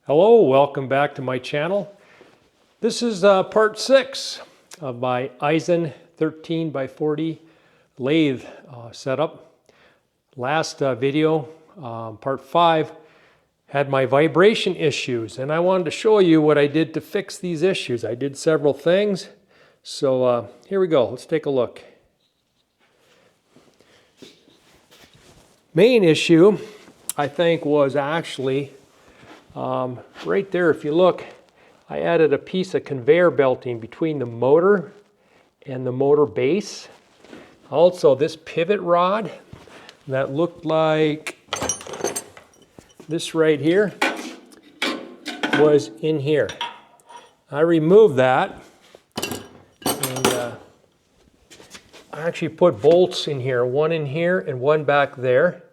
Hello, welcome back to my channel. This is part 6 of my Eisen 13x40 lathe setup. Last video, part 5, had my vibration issues, and I wanted to show you what I did to fix these issues. I did several things, so here we go. Let's take a look. Main issue, I think, was actually right there. If you look, I added a piece of conveyor belting between the motor and the motor base. Also, this pivot rod that looked like this right here was in here. I removed that, and I actually put bolts in here, one in here and one back there.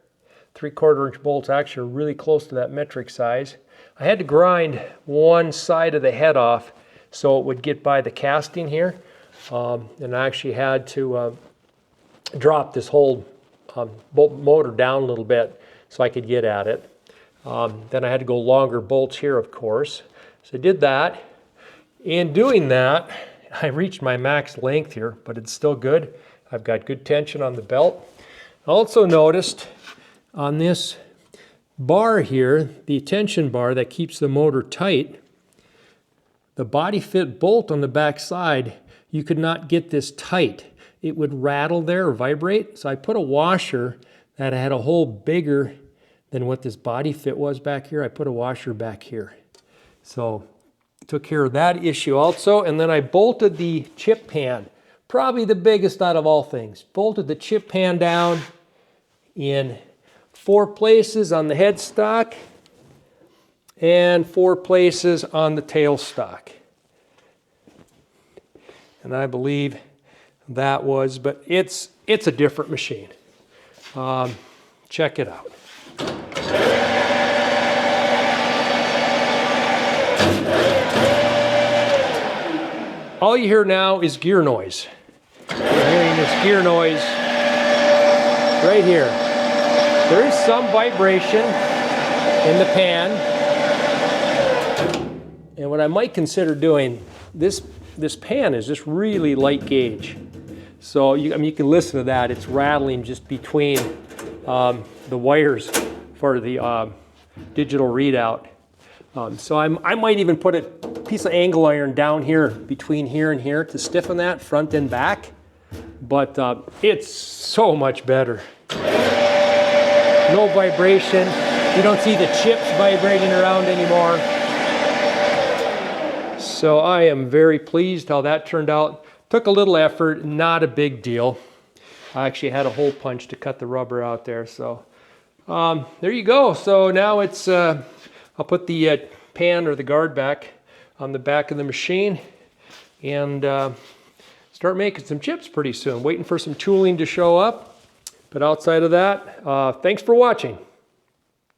3/4 inch bolts, actually are really close to that metric size. I had to grind one side of the head off so it would get by the casting here, and I actually had to drop this whole motor down a little bit so I could get at it. Then I had to go longer bolts here, of course. So I did that. In doing that, I reached my max length here, but it's still good. I've got good tension on the belt. I also noticed on this bar here, the tension bar that keeps the motor tight, the body fit bolt on the back side, you could not get this tight. It would rattle there or vibrate. So I put a washer that had a hole bigger than what this body fit was back here. I put a washer back here. So took care of that issue also. And then I bolted the chip pan, probably the biggest out of all things. Bolted the chip pan down in 4 places on the headstock and 4 places on the tailstock. And I believe that was, but it's a different machine. Check it out. All you hear now is gear noise. You're hearing this gear noise right here. There is some vibration in the pan, and what I might consider doing, this pan is just really light gauge. So you can listen to that. It's rattling just between the wires for the digital readout. So I might even put a piece of angle iron down here between here and here to stiffen that front and back, but it's so much better. No vibration. You don't see the chips vibrating around anymore. So I am very pleased how that turned out. Took a little effort, not a big deal. I actually had a hole punch to cut the rubber out there. So there you go. So now it's, I'll put the pan or the guard back on the back of the machine and start making some chips pretty soon. Waiting for some tooling to show up. But outside of that, thanks for watching.